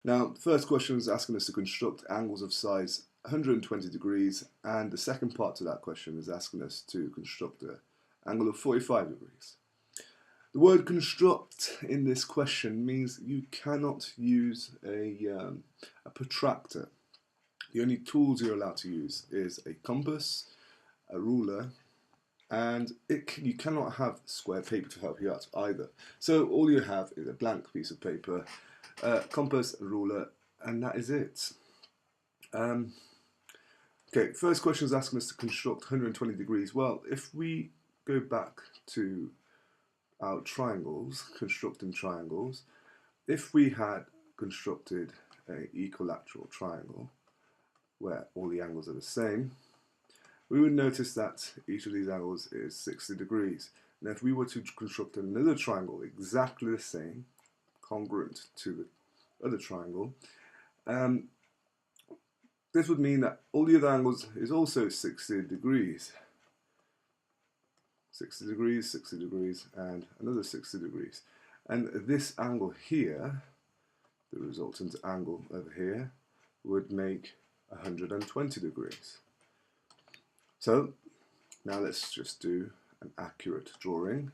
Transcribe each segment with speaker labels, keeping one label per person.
Speaker 1: Now, the first question is asking us to construct angles of size 120 degrees, and the second part to that question is asking us to construct an angle of 45 degrees. The word construct in this question means you cannot use a protractor. The only tools you're allowed to use is a compass, a ruler, and you cannot have square paper to help you out either. So all you have is a blank piece of paper, compass, a ruler, and that is it. Okay, first question is asking us to construct 120 degrees. Well, if we go back to our triangles, constructing triangles, if we had constructed an equilateral triangle where all the angles are the same, we would notice that each of these angles is 60 degrees. Now if we were to construct another triangle exactly the same, congruent to the other triangle, this would mean that all the other angles is also 60 degrees. 60 degrees, 60 degrees, and another 60 degrees. And this angle here, the resultant angle over here, would make 120 degrees. So now let's just do an accurate drawing.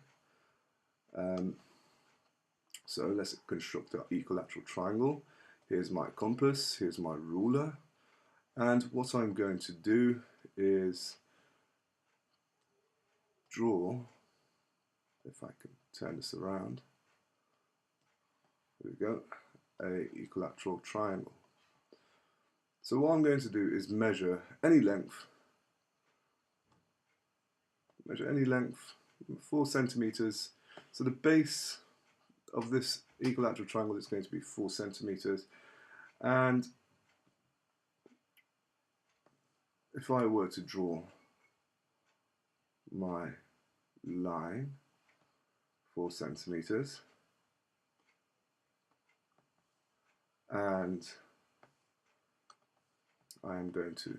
Speaker 1: So let's construct our equilateral triangle. Here's my compass, here's my ruler, and what I'm going to do is draw, if I can turn this around, there we go, a equilateral triangle. So what I'm going to do is measure any length, 4 centimeters. So the base of this equilateral triangle is going to be 4 centimeters, and if I were to draw my line 4 centimeters, and I am going to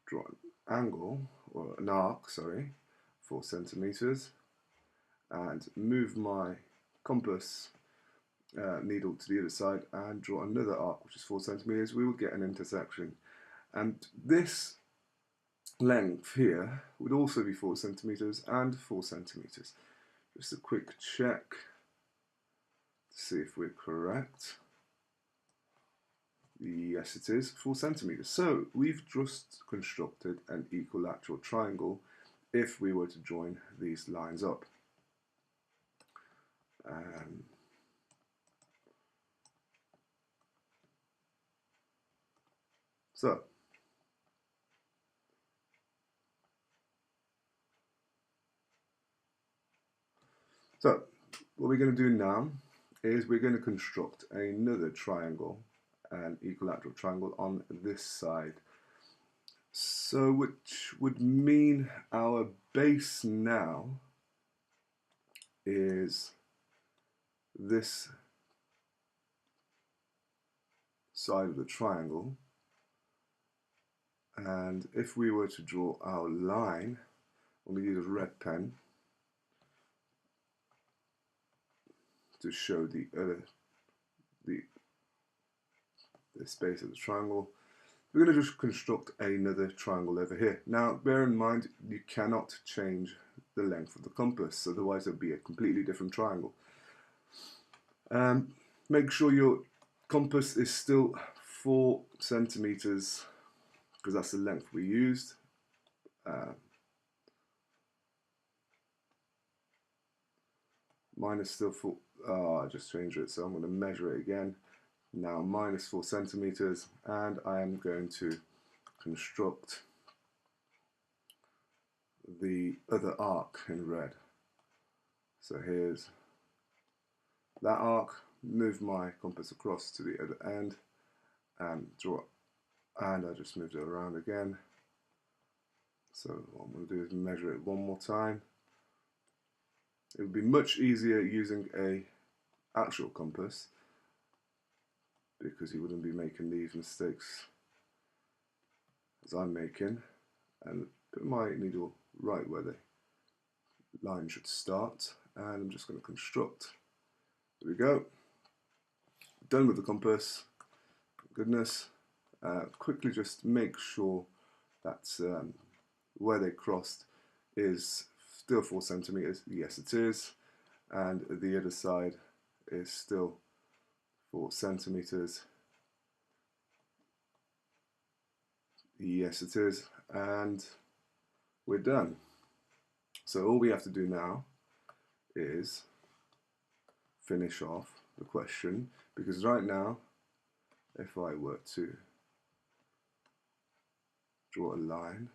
Speaker 1: draw an angle, or an arc, sorry, 4 centimeters, and move my compass needle to the other side and draw another arc which is 4 centimeters, we will get an intersection. And this length here would also be 4 centimeters and 4 centimeters. Just a quick check to see if we're correct. Yes, it is 4 centimeters. So we've just constructed an equilateral triangle if we were to join these lines up. So what we're going to do now is we're going to construct another triangle, an equilateral triangle on this side. So which would mean our base now is this side of the triangle, and if we were to draw our line, we'll use a red pen to show the space of the triangle. We're going to just construct another triangle over here. Now bear in mind you cannot change the length of the compass, otherwise it would be a completely different triangle. Make sure your compass is still 4 centimeters because that's the length we used. Mine is still 4. I just changed it, so I'm going to measure it again. Now minus 4 centimeters, and I am going to construct the other arc in red. So here's that arc, move my compass across to the other end and draw, and I just moved it around again. So what I'm going to do is measure it one more time. It would be much easier using a actual compass because you wouldn't be making these mistakes as I'm making, and put my needle right where the line should start, and I'm just going to construct. There we go. done with the compass. Goodness. Quickly just make sure that where they crossed is still 4 centimeters. Yes, it is. And the other side is still 4 centimeters. Yes, it is. And we're done. So all we have to do now is finish off the question, because right now, if I were to draw a line,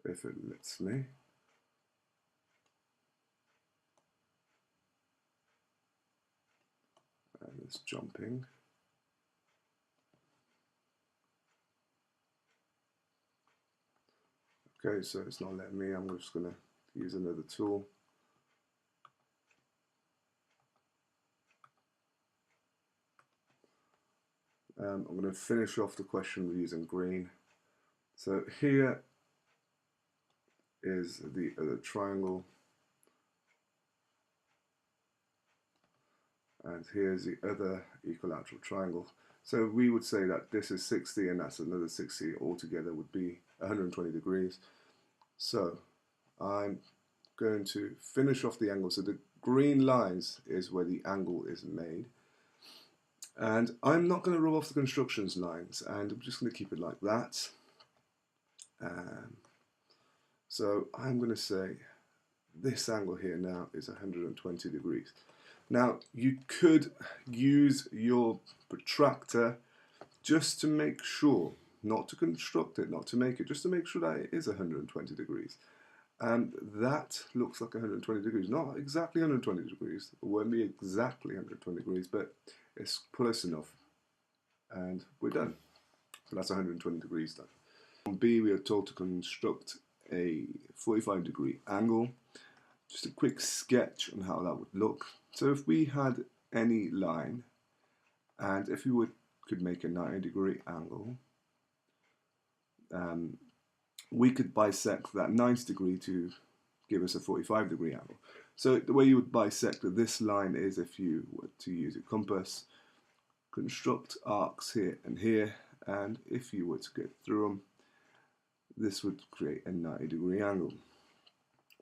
Speaker 1: if it lets me, and it's jumping. Okay, so it's not letting me. I'm just going to use another tool. I'm going to finish off the question with using green. So here is the other triangle, and here's the other equilateral triangle. So we would say that this is 60 and that's another 60, altogether would be 120 degrees. So I'm going to finish off the angle. So the green lines is where the angle is made. And I'm not going to rub off the constructions lines, and I'm just going to keep it like that. So I'm going to say this angle here now is 120 degrees. Now you could use your protractor just to make sure, not to construct it, not to make it, just to make sure that it is 120 degrees. And that looks like 120 degrees. Not exactly 120 degrees. It won't be exactly 120 degrees, but it's close enough. And we're done. So that's 120 degrees done. On B, we are told to construct a 45-degree angle. Just a quick sketch on how that would look. So if we had any line, and if we could make a 90-degree angle, we could bisect that 90 degree to give us a 45-degree angle. So the way you would bisect this line is if you were to use a compass, construct arcs here and here, and if you were to go through them, this would create a 90-degree angle.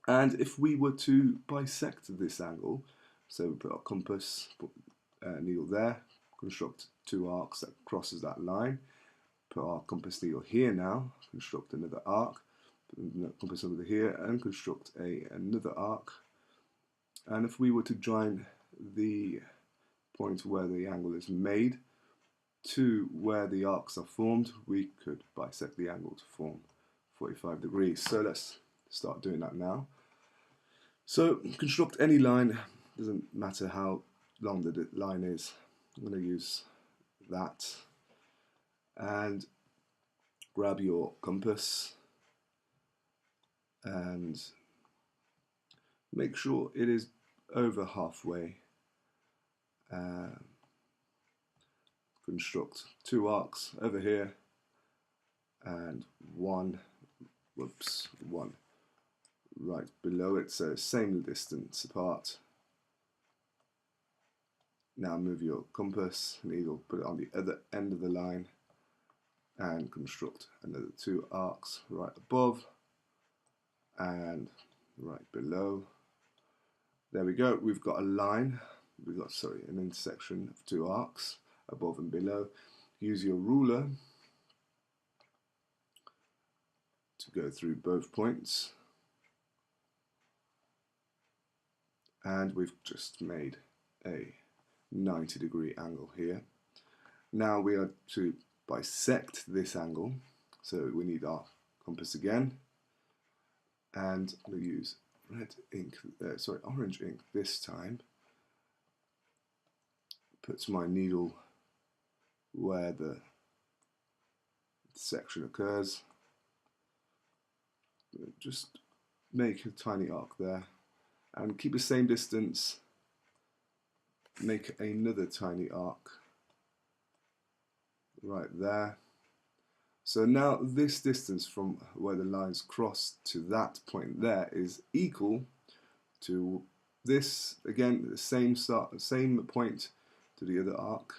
Speaker 1: And if we were to bisect this angle, so we put our compass, put a needle there, construct 2 arcs that crosses that line, put our compass needle here now, construct another arc, put the compass over here and construct another arc. And if we were to join the point where the angle is made to where the arcs are formed, we could bisect the angle to form 45 degrees. So let's start doing that now. So construct any line, doesn't matter how long the line is. I'm going to use that, and grab your compass and make sure it is over halfway. Construct 2 arcs over here and one right below it, so same distance apart. Now move your compass needle, put it on the other end of the line and construct another 2 arcs right above and right below. There we go, we've got a line, an intersection of 2 arcs above and below. Use your ruler to go through both points, and we've just made a 90-degree angle here. Now we are to bisect this angle, so we need our compass again, and we'll use orange ink this time. Puts my needle where the section occurs. Just make a tiny arc there and keep the same distance. Make another tiny arc right there. So now this distance from where the lines cross to that point there is equal to this, again, the same point to the other arc.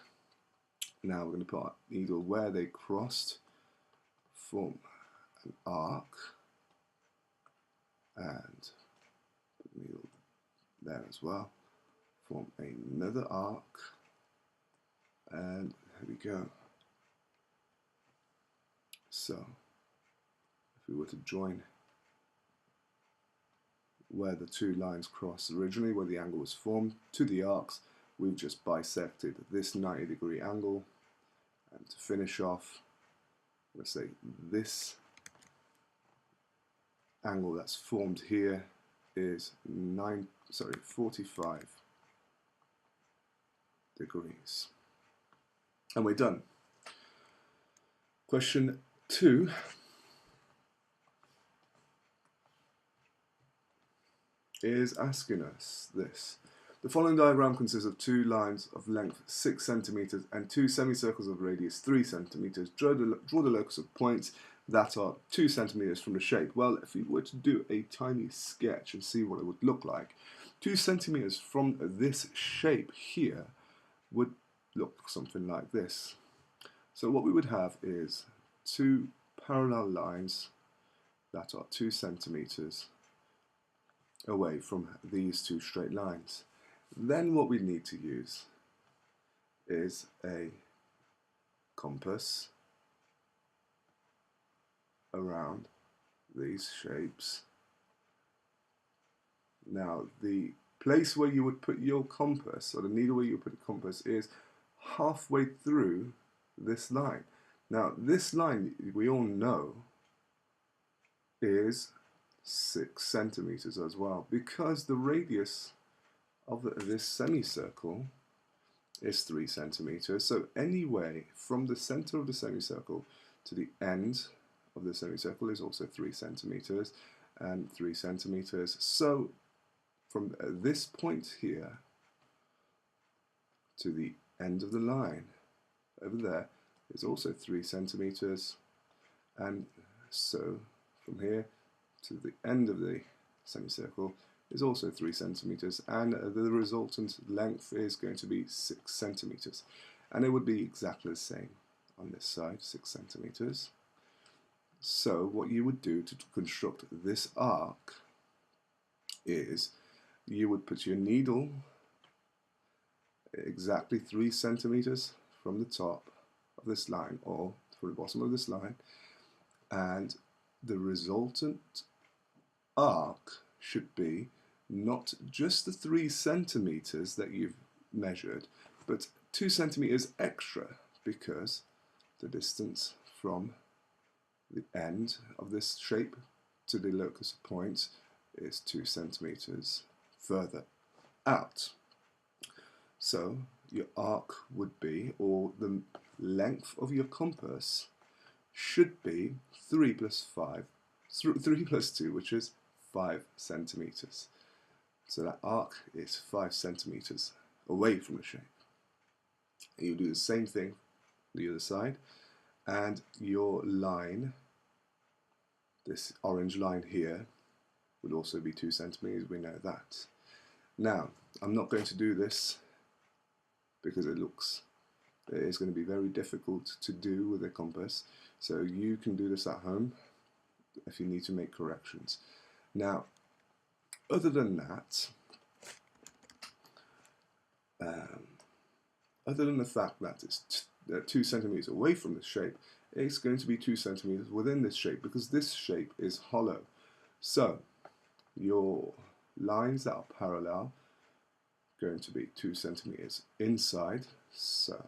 Speaker 1: Now we're going to put our needle where they crossed, form an arc, and put the needle there as well, form another arc, and here we go. So if we were to join where the two lines cross originally, where the angle was formed, to the arcs, we've just bisected this 90-degree angle. And to finish off, let's say this angle that's formed here is 45 degrees. And we're done. Question 2. Is asking us this. The following diagram consists of two lines of length 6 centimeters and two semicircles of radius 3 centimeters. Draw the locus of points that are 2 centimeters from the shape. Well, if we were to do a tiny sketch and see what it would look like, 2 centimeters from this shape here would look something like this. So what we would have is two parallel lines that are 2 centimeters away from these two straight lines. Then what we need to use is a compass around these shapes. Now the place where you would put your compass, or the needle where you would put the compass, is halfway through this line. Now this line, we all know, is 6 centimeters as well, because the radius of this semicircle is 3 centimeters. So anyway, from the center of the semicircle to the end of the semicircle is also 3 centimeters and 3 centimeters. So from this point here to the end of the line over there is also 3 centimeters, and so from here to the end of the semicircle is also 3 centimeters, and the resultant length is going to be 6 centimeters, and it would be exactly the same on this side, 6 centimeters. So what you would do to construct this arc is you would put your needle exactly 3 centimeters from the top of this line, or from the bottom of this line, and the resultant arc should be not just the 3 centimeters that you've measured, but 2 centimeters extra, because the distance from the end of this shape to the locus of points is 2 centimeters further out. So your arc would be, or the length of your compass should be 3 plus 2, which is 5 centimeters. So that arc is 5 centimeters away from the shape. And you do the same thing on the other side, and your line, this orange line here, would also be 2 centimeters. We know that. Now, I'm not going to do this because it is going to be very difficult to do with a compass. So you can do this at home if you need to make corrections. Now, other than that, other than the fact that it's 2 centimeters away from the shape, it's going to be 2 centimeters within this shape, because this shape is hollow. So your lines that are parallel are going to be 2 centimeters inside. So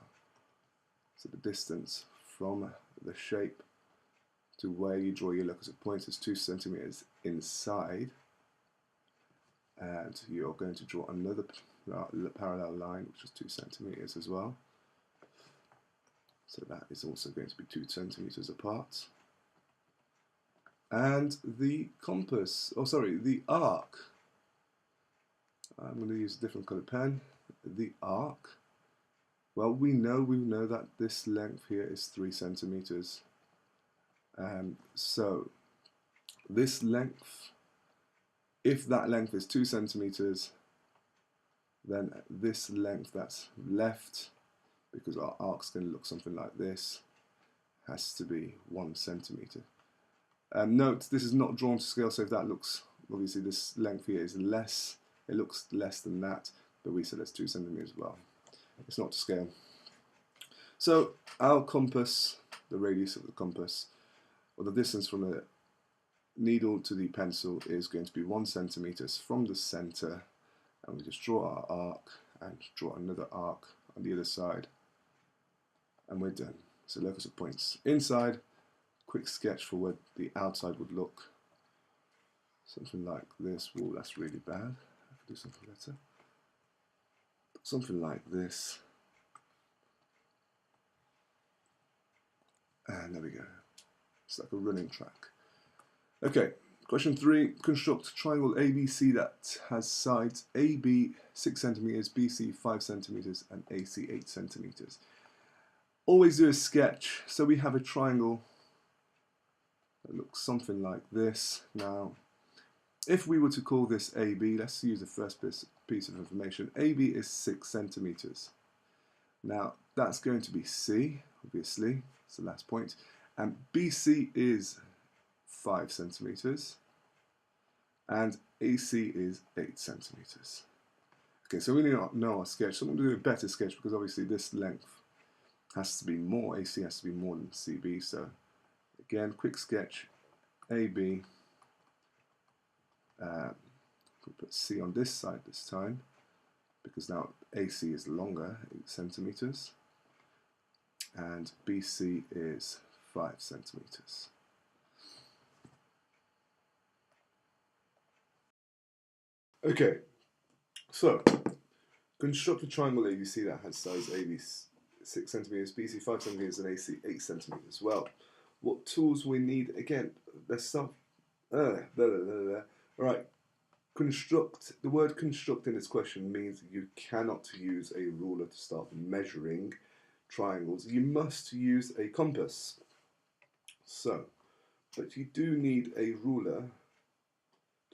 Speaker 1: the distance from the shape to where you draw your locus of points is 2 centimeters inside, and you're going to draw another parallel line which is 2 centimeters as well. So that is also going to be 2 centimeters apart. And the compass, the arc, I'm going to use a different colour pen. The arc, well, we know that this length here is 3 centimeters, So this length, if that length is 2 centimeters, then this length that's left, because our arc's going to look something like this, has to be 1 centimeter. Note, this is not drawn to scale, so if that looks, obviously this length here is less, it looks less than that, but we said it's 2 centimeters as well. It's not to scale. So our compass, the radius of the compass, or the distance from a needle to the pencil, is going to be 1 centimeter from the center, and we just draw our arc and draw another arc on the other side, and we're done. So locus of points inside, quick sketch for what the outside would look. Something like this. Whoa, that's really bad. I could do something better. Something like this. And there we go. It's like a running track. Okay, question 3. Construct triangle ABC that has sides AB 6 centimeters, BC 5 centimeters, and AC 8 centimeters. Always do a sketch. So we have a triangle that looks something like this. Now, if we were to call this AB, let's use the first piece of information. AB is 6 centimeters. Now, that's going to be C, obviously. It's the last point. And BC is 5 centimeters. And AC is 8 centimeters. Okay, so we need to know our sketch. So I'm going to do a better sketch because obviously this length has to be more. AC has to be more than CB. So again, quick sketch. AB. We'll put C on this side this time, because now AC is longer, 8 centimeters, and BC is 5 centimeters. Okay, so construct a triangle ABC that has sides AB 6 centimeters, BC 5 centimeters, and AC 8 centimeters. Well, what tools we need? Again, there's some. Right. Construct, the word construct in this question means you cannot use a ruler to start measuring triangles. You must use a compass. So, but you do need a ruler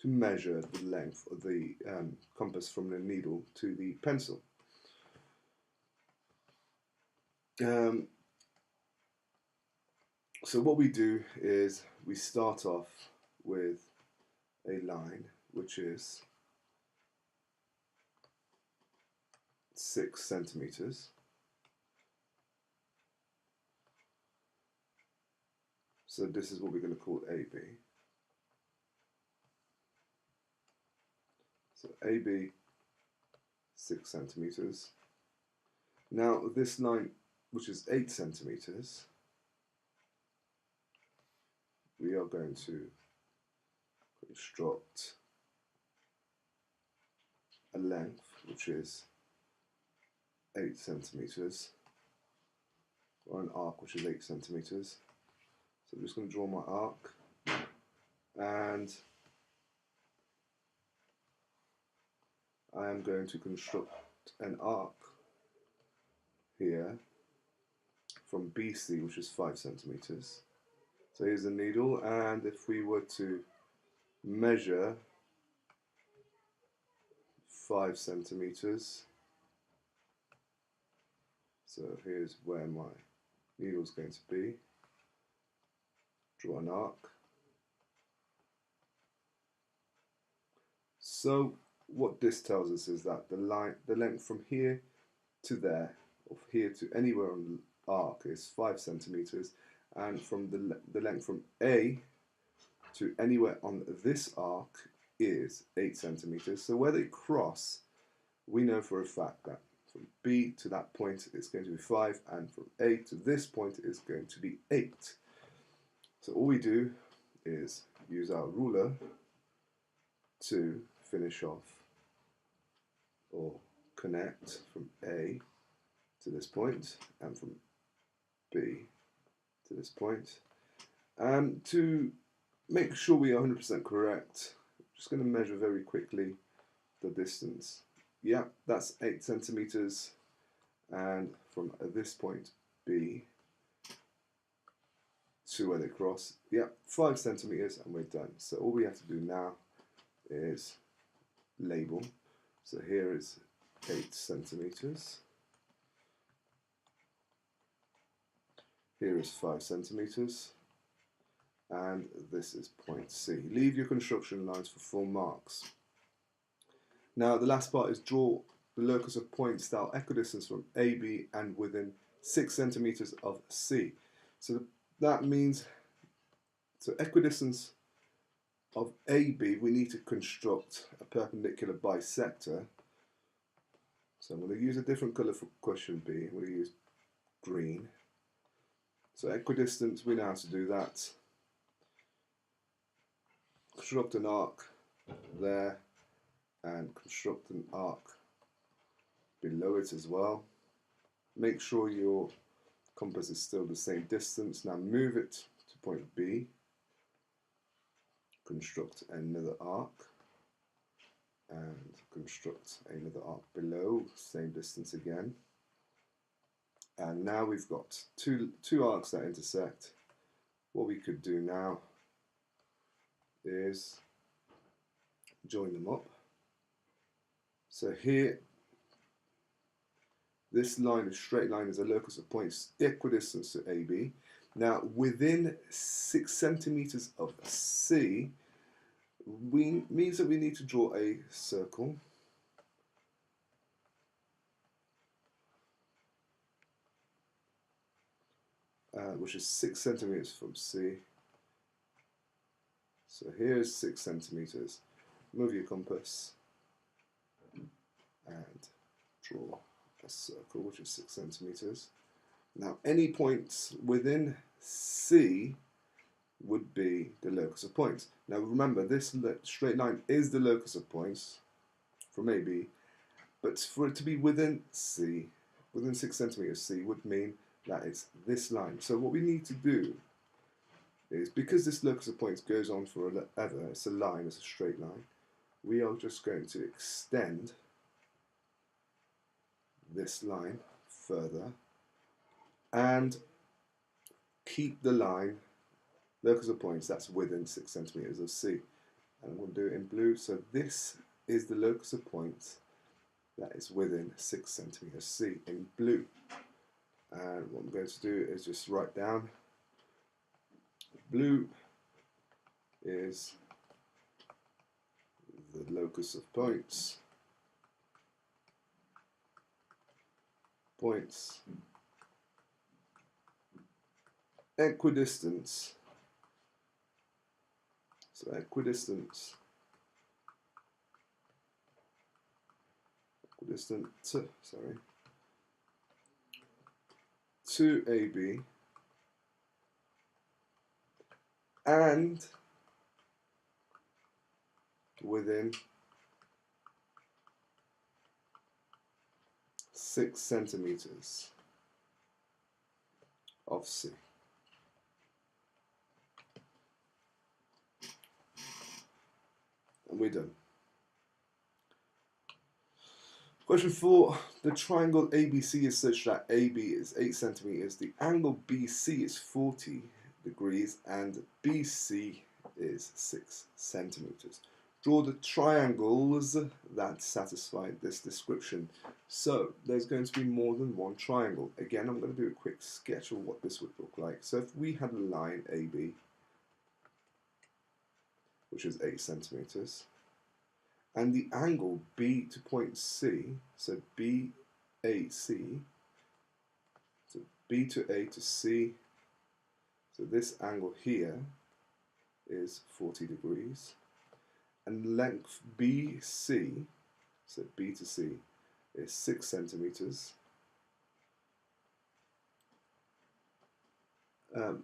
Speaker 1: to measure the length of the compass from the needle to the pencil. So what we do is we start off with a line which is 6 centimeters. So this is what we're going to call AB. So AB, 6 centimeters. Now this line, which is 8 centimeters, we are going to construct a length which is 8 centimeters, or an arc which is 8 centimeters. So I'm just going to draw my arc, and I am going to construct an arc here from BC, which is 5 centimeters. So here's the needle, and if we were to measure 5 centimeters, so here's where my needle is going to be. Draw an arc. So what this tells us is that the length from here to there, or here to anywhere on the arc, is 5 centimeters, and from the length from A to anywhere on this arc is 8 centimeters. So where they cross, we know for a fact that from B to that point it's going to be 5, and from A to this point is going to be 8. So all we do is use our ruler to finish off or connect from A to this point and from B to this point. And to make sure we are 100% correct, I'm just going to measure very quickly the distance. Yeah, that's 8 centimeters, and from this point B to where they cross. Yeah, 5 centimeters, and we're done. So all we have to do now is label. So here is 8 centimeters. Here is 5 centimeters. And this is point C. Leave your construction lines for full marks. Now the last part is draw the locus of points that are equidistant from AB and within 6 centimeters of C. So that means, so equidistance of AB, we need to construct a perpendicular bisector. So I'm going to use a different colour for question B. I'm going to use green. So equidistant, we know how to do that. Construct an arc there and construct an arc below it as well. Make sure your compass is still the same distance. Now move it to point B. Construct another arc and construct another arc below, same distance again. And now we've got two arcs that intersect. What we could do now is join them up. So here, this line, a straight line, is a locus of points equidistant to AB. Now within 6 centimeters of C, means that we need to draw a circle. Which is 6 centimeters from C. So here's 6 centimeters. Move your compass and draw a circle, which is 6 centimeters. Now any points within C would be the locus of points. Now remember, this straight line is the locus of points from AB, but for it to be within C, within 6 centimeters C, would mean that it's this line. So what we need to do is, because this locus of points goes on forever, it's a line, it's a straight line, we are just going to extend this line further and keep the line, locus of points, that's within 6 centimeters of C. And I'm going to do it in blue. So this is the locus of points that is within 6 centimeters C in blue. And what I'm going to do is just write down blue is the locus of points, equidistance, so equidistant to AB and within 6 centimeters of C. And we're done. Question 4. The triangle ABC is such that AB is 8 centimeters, the angle BC is 40 degrees, and BC is 6 centimeters. Draw the triangles that satisfy this description. So there's going to be more than one triangle. Again, I'm going to do a quick sketch of what this would look like. So if we had a line AB, which is 8 centimeters, and the angle B to point C, so BAC, so B to A to C, so this angle here is 40 degrees, and length BC, so B to C, is 6 centimeters,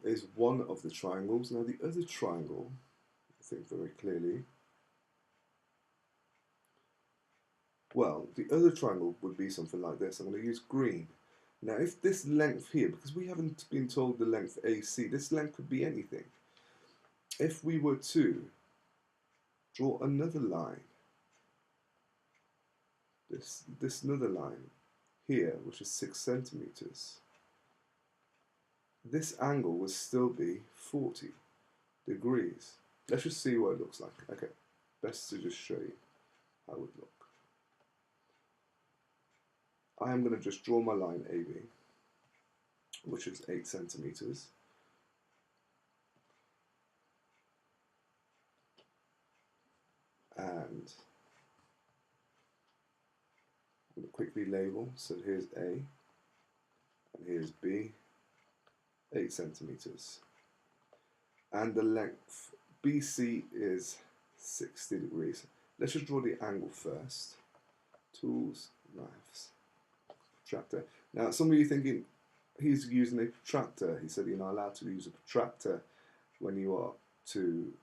Speaker 1: is one of the triangles. Now the other triangle, think very clearly, well, the other triangle would be something like this. I'm going to use green. Now if this length here, because we haven't been told the length AC, this length could be anything. If we were to draw another line, this another line here, which is 6 centimeters, this angle would still be 40 degrees. Let's just see what it looks like. Okay, best to just show you how it would look. I am going to just draw my line AB, which is 8 centimeters. And I'm going to quickly label. So here's A, and here's B, 8 centimeters. And the length, BC, is 60 degrees. Let's just draw the angle first. Tools, knives, protractor. Now, some of you thinking, he's using a protractor. He said you're not allowed to use a protractor when you are to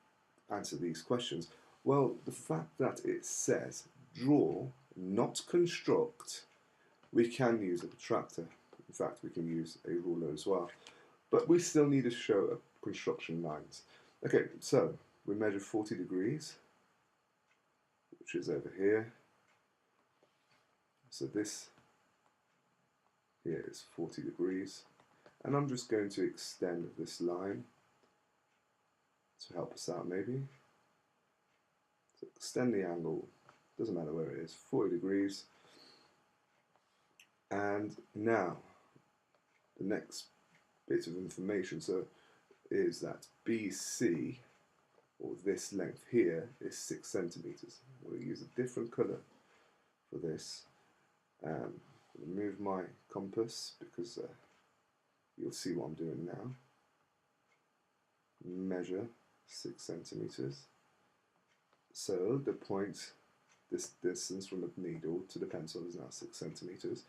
Speaker 1: answer these questions. Well, the fact that it says draw, not construct, we can use a protractor. In fact, we can use a ruler as well. But we still need to show construction lines. Okay, so we measure 40 degrees, which is over here. So this here is 40 degrees. And I'm just going to extend this line to help us out maybe. So extend the angle, doesn't matter where it is, 40 degrees. And now, the next bit of information is that BC, or this length here, is 6 centimeters. I'm going to use a different color for this. Remove my compass because you'll see what I'm doing now. Measure 6 centimeters. So the point, this distance from the needle to the pencil is now 6 centimeters.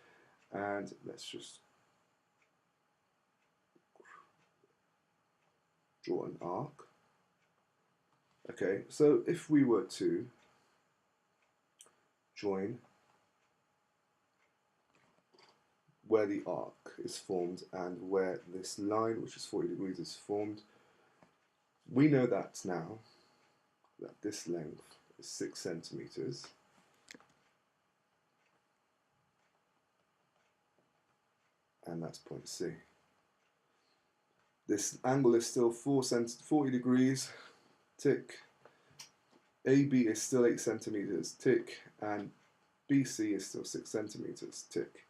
Speaker 1: And let's just draw an arc. Okay, so if we were to join where the arc is formed and where this line, which is 40 degrees, is formed, we know that now that this length is 6 centimeters. And that's point C. This angle is still 40 degrees, tick. AB is still 8 centimeters, tick. And BC is still 6 centimeters, tick.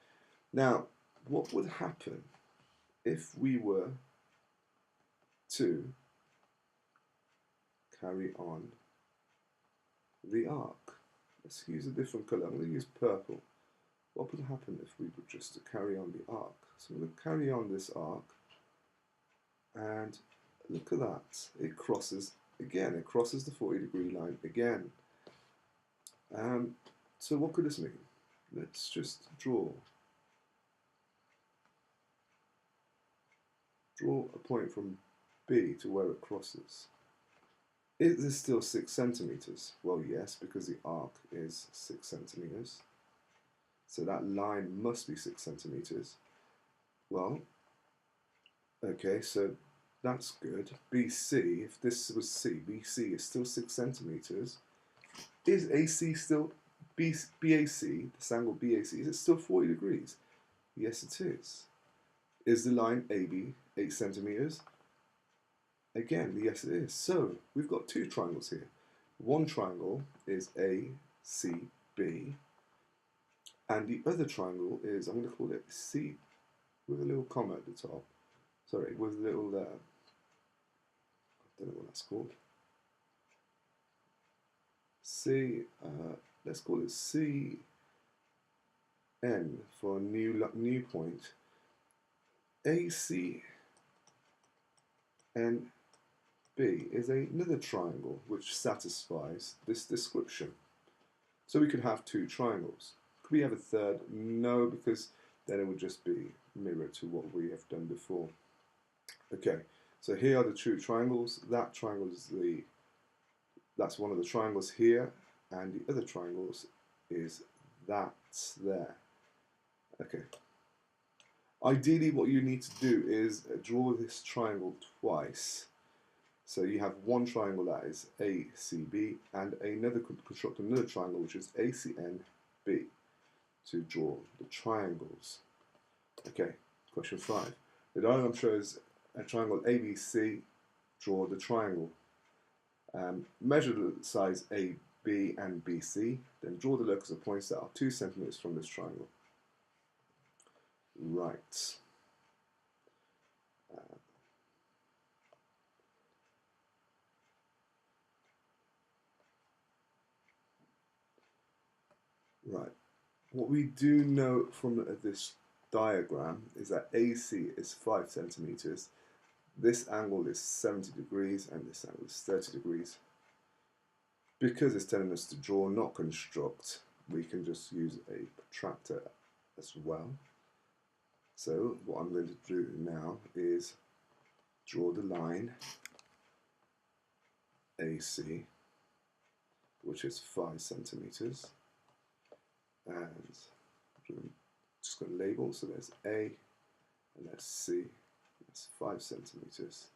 Speaker 1: Now, what would happen if we were to carry on the arc? Let's use a different color. I'm going to use purple. What would happen if we were just to carry on the arc? So I'm going to carry on this arc, and look at that. It crosses again. It crosses the 40-degree line again. So what could this mean? Let's just draw a point from B to where it crosses. Is this still 6 centimeters? Well, yes, because the arc is 6 centimeters. So that line must be 6 centimeters. Well, okay, so that's good. BC, if this was C, BC is still 6 centimeters. Is AC still, BAC, this angle BAC, is it still 40 degrees? Yes, it is. Is the line AB 8 centimeters? Again, yes, it is. So we've got two triangles here. One triangle is ACB, and the other triangle is, I'm going to call it C with a little comma at the top. Sorry, with a little, I don't know what that's called. Let's call it CN for a new point. ACNB is another triangle which satisfies this description. So we could have two triangles. Could we have a third? No, because then it would just be mirrored to what we have done before. Okay, so here are the two triangles. That triangle is that's one of the triangles here, and the other triangles is that there. Okay. Ideally, what you need to do is draw this triangle twice. So you have one triangle that is ACB, and construct another triangle which is ACNB to draw the triangles. Okay, question 5. The diagram shows a triangle ABC, draw the triangle. Measure the sides AB and BC, then draw the locus of points that are 2 centimeters from this triangle. Right. Right. What we do know from this diagram is that AC is 5 centimeters. This angle is 70 degrees and this angle is 30 degrees. Because it's telling us to draw, not construct, we can just use a protractor as well. So what I'm going to do now is draw the line AC, which is 5 centimeters, and I'm just going to label, so there's A and there's C, that's 5 centimeters.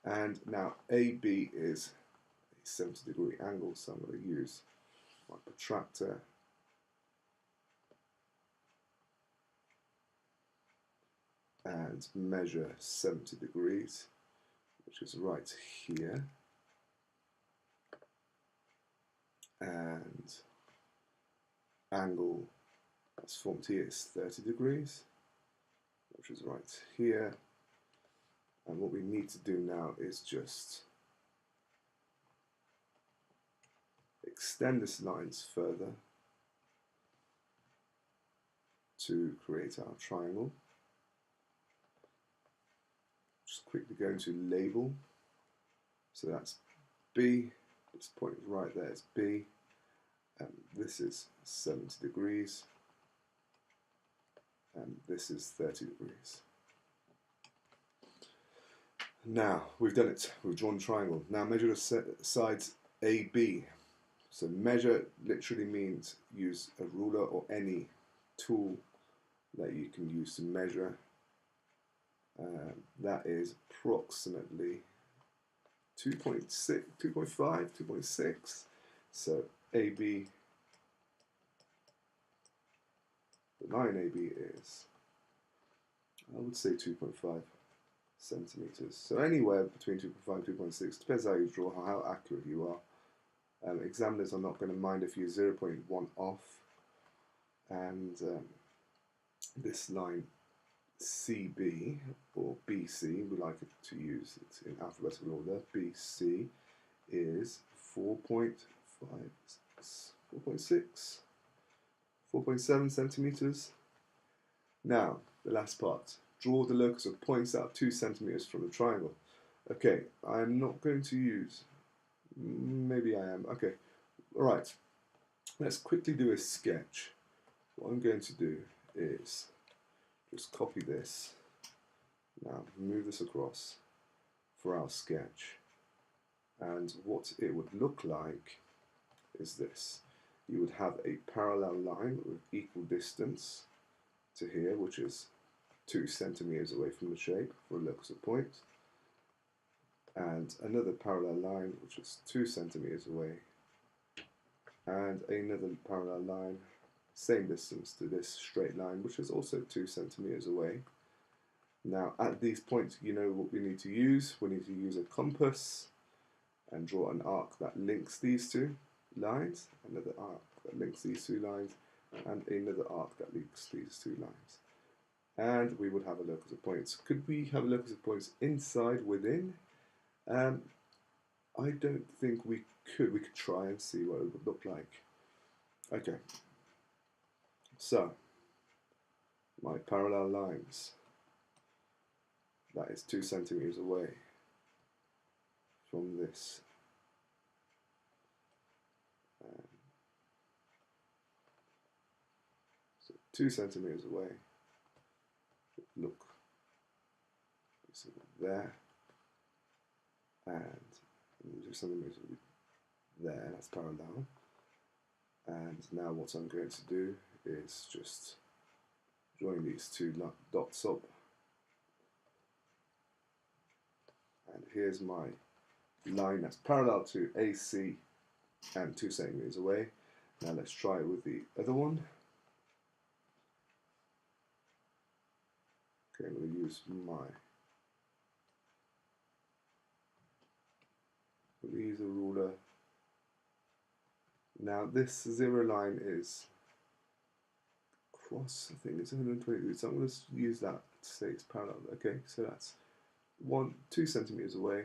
Speaker 1: And now AB is a 70-degree angle, so I'm going to use my protractor and measure 70 degrees, which is right here, and angle that's formed here is 30 degrees, which is right here. And what we need to do now is just extend this lines further to create our triangle. Just quickly going to label. So that's B, this point right there is B, and this is 70 degrees, and this is 30 degrees. Now, we've done it, we've drawn a triangle. Now measure the sides AB. So measure literally means use a ruler or any tool that you can use to measure. That is approximately 2.6, 2.5, 2.6. So AB, the line AB is, I would say 2.5 centimeters. So anywhere between 2.5 and 2.6, depends how you draw, how accurate you are. Examiners are not going to mind if you're 0.1 off. And this line CB or BC, we like it to use it in alphabetical order. BC is 4.5, 4.6, 4.7 centimeters. Now, the last part. Draw the locus of points out 2 centimeters from the triangle. Okay, I'm not going to use, maybe I am, okay. Alright, let's quickly do a sketch. What I'm going to do is just copy this. Now move this across for our sketch. And what it would look like is this. You would have a parallel line with equal distance to here, which is 2 centimeters away from the shape for a locus of point. And another parallel line, which is 2 centimeters away. And another parallel line, same distance to this straight line, which is also 2 centimeters away. Now at these points, you know what we need to use. We need to use a compass and draw an arc that links these two lines, another arc that links these two lines, and another arc that links these two lines. And we would have a locus of points. Could we have a locus of points inside, within? I don't think we could. We could try and see what it would look like. Okay. So, my parallel lines, that is 2 centimeters away from this. So 2 centimeters away, look, so there, and 2 centimeters there, that's parallel. And now what I'm going to do is just join these two dots up. And here's my line that's parallel to AC and 2 centimeters away. Now let's try it with the other one. Okay, I'm going to use my use a ruler. Now this 0 line is cross, I think it's 120 degrees, so I'm going to use that to say it's parallel. Okay, so that's 2 centimeters away.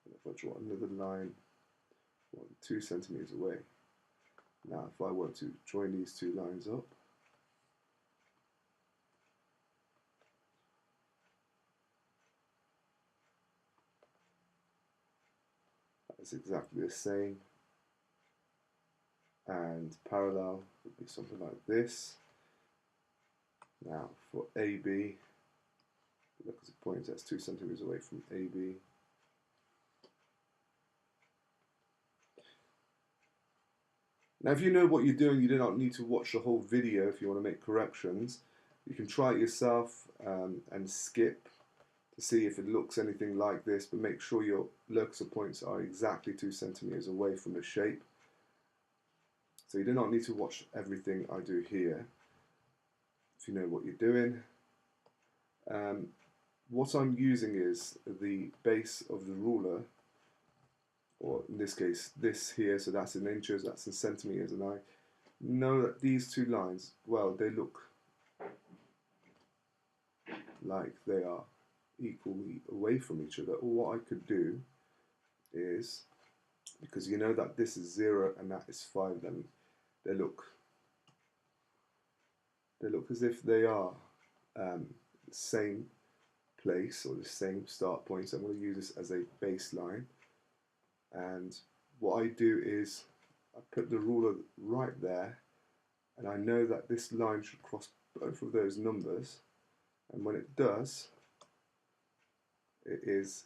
Speaker 1: And if I draw another line 2 centimeters away. Now if I were to join these two lines up, that's exactly the same. And parallel would be something like this. Now for AB, look at the point that's 2 centimeters away from AB. Now if you know what you're doing, you do not need to watch the whole video if you want to make corrections. You can try it yourself and skip to see if it looks anything like this, but make sure your locus of points are exactly 2 centimeters away from the shape. So you do not need to watch everything I do here if you know what you're doing. What I'm using is the base of the ruler, or in this case this here, so that's in inches, that's in centimeters, and I know that these two lines, well, they look like they are equally away from each other. Or what I could do is, because you know that this is 0 and that is 5, then they look as if they are the same place or the same start point. So I'm going to use this as a baseline, and what I do is I put the ruler right there, and I know that this line should cross both of those numbers, and when it does, it is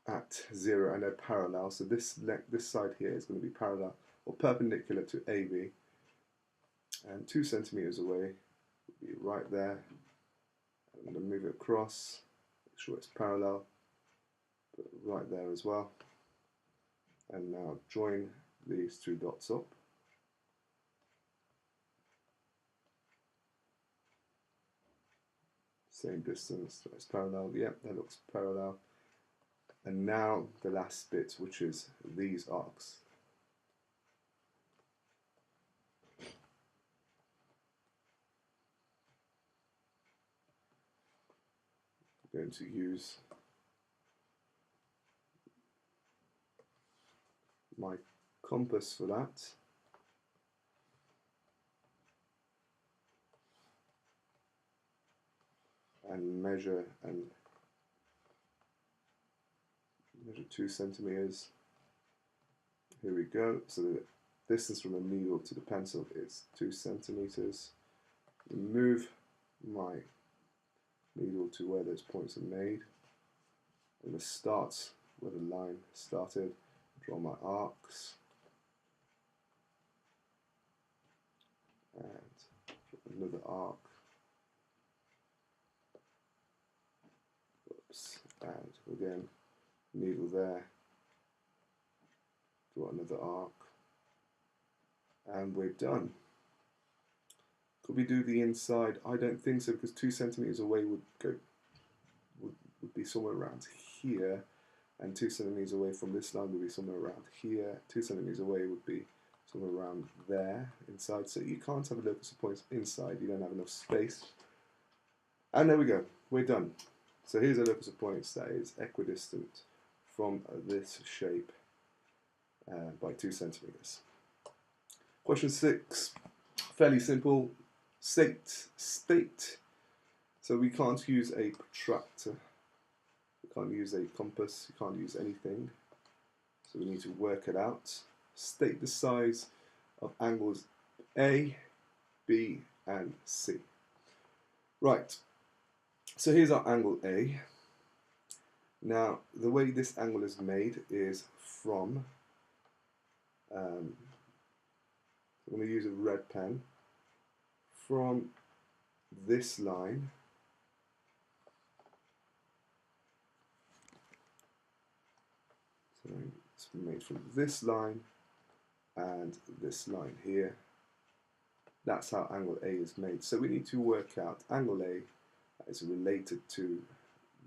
Speaker 1: at 0 and they're parallel. So this side here is going to be parallel or perpendicular to AB, and 2 centimeters away would be right there. I'm going to move it across, make sure it's parallel, put it right there as well, and now join these two dots up. Same distance, that's parallel. Yep, that looks parallel. And now the last bit, which is these arcs. I'm going to use my compass for that. And measure 2 centimeters. Here we go. So the distance from the needle to the pencil is 2 centimeters. Move my needle to where those points are made. I'm going to start where the line started. Draw my arcs. And draw another arc. Oops. And again, needle there. Draw another arc. And we're done. Could we do the inside? I don't think so, because 2 centimeters away would be somewhere around here, and 2 centimeters away from this line would be somewhere around here. 2 centimeters away would be somewhere around there inside. So you can't have a locus of points inside. You don't have enough space. And there we go. We're done. So here's a locus of points that is equidistant from this shape by 2 centimeters. Question 6, fairly simple. State. So we can't use a protractor, we can't use a compass, you can't use anything. So we need to work it out. State the size of angles A, B, and C. Right, so here's our angle A. Now, the way this angle is made is from, I'm going to use a red pen, from this line so it's made from this line and this line here. That's how angle A is made. So we need to work out angle A that is related to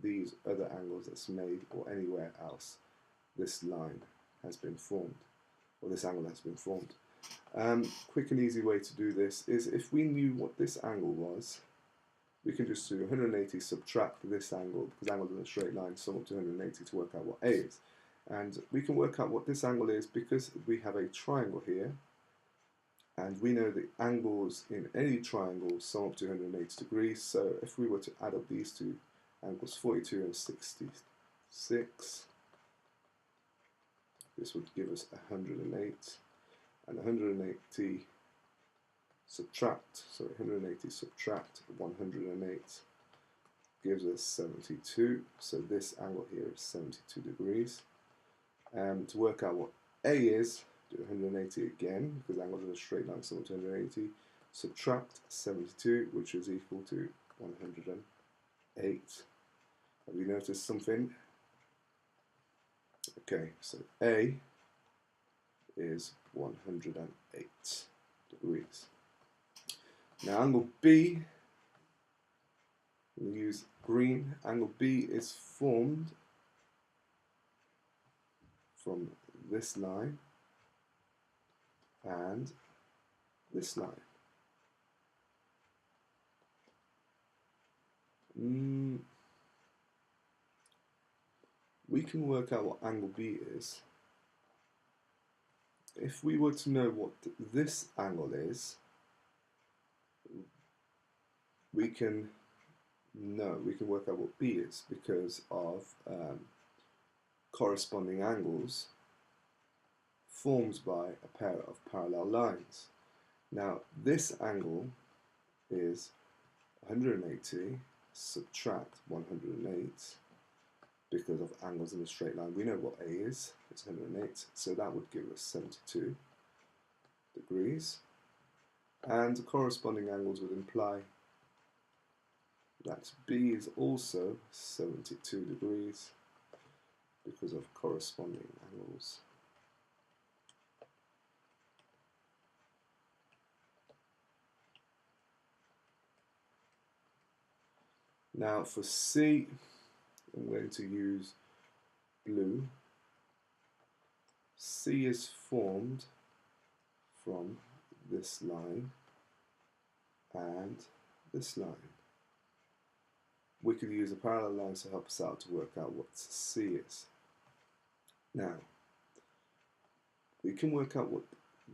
Speaker 1: these other angles that's made or anywhere else. this line has been formed, or this angle has been formed. Quick and easy way to do this is if we knew what this angle was, we can just do 180 subtract this angle, because angles in a straight line sum up to 180 to work out what A is. And we can work out what this angle is because we have a triangle here, and we know the angles in any triangle sum up to 180 degrees. So if we were to add up these two angles, 42 and 66, this would give us 108, and 180 subtract 108 gives us 72. So this angle here is 72 degrees. To work out what A is, do 180 again, because angles in a straight line sum up to 180. Subtract 72, which is equal to 108. Have you noticed something? Okay, so A is 108 degrees. Now angle B, we'll use green. Angle B is formed from this line and this line. We can work out what angle B is. If we were to know what this angle is, we can work out what B is because of corresponding angles formed by a pair of parallel lines. Now this angle is 180 subtract 108 because of angles in a straight line. We know what A is, it's 108, so that would give us 72 degrees. And the corresponding angles would imply that B is also 72 degrees because of corresponding angles. Now for C, I'm going to use blue. C is formed from this line and this line. We could use a parallel line to help us out to work out what C is. Now, we can work out what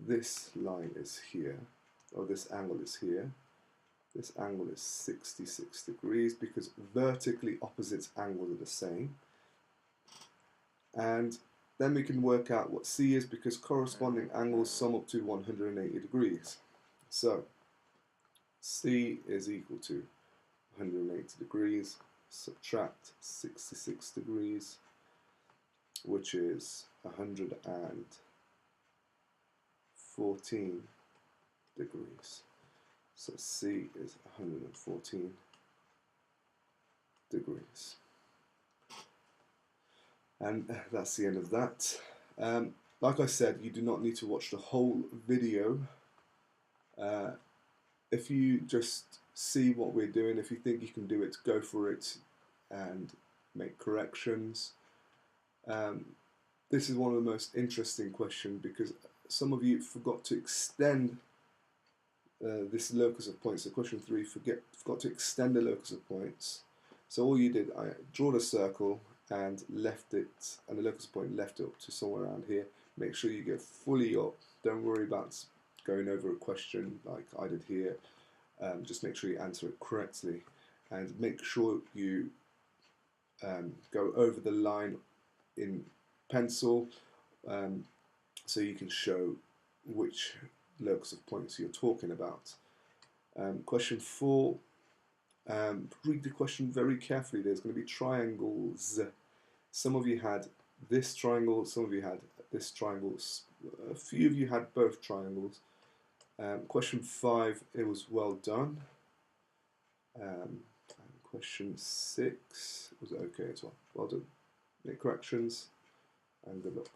Speaker 1: this line is here, or this angle is here. This angle is 66 degrees because vertically opposite angles are the same. And then we can work out what C is because corresponding angles sum up to 180 degrees. So C is equal to 180 degrees, subtract 66 degrees, which is 114 degrees. So C is 114 degrees. And that's the end of that. Like I said, you do not need to watch the whole video. If you just see what we're doing, if you think you can do it, go for it and make corrections. This is one of the most interesting questions because some of you forgot to extend this locus of points. So question 3, forgot to extend the locus of points. So all you did, I drew a circle and left it, and the locus of point left it up to somewhere around here. Make sure you go fully up. Don't worry about going over a question like I did here. Just make sure you answer it correctly, and make sure you go over the line in pencil so you can show which locus of points you're talking about. Question 4, read the question very carefully. There's going to be triangles. Some of you had this triangle, some of you had this triangle, a few of you had both triangles. Question 5, it was well done. Question 6 was okay as well. Well done. Make corrections and good luck.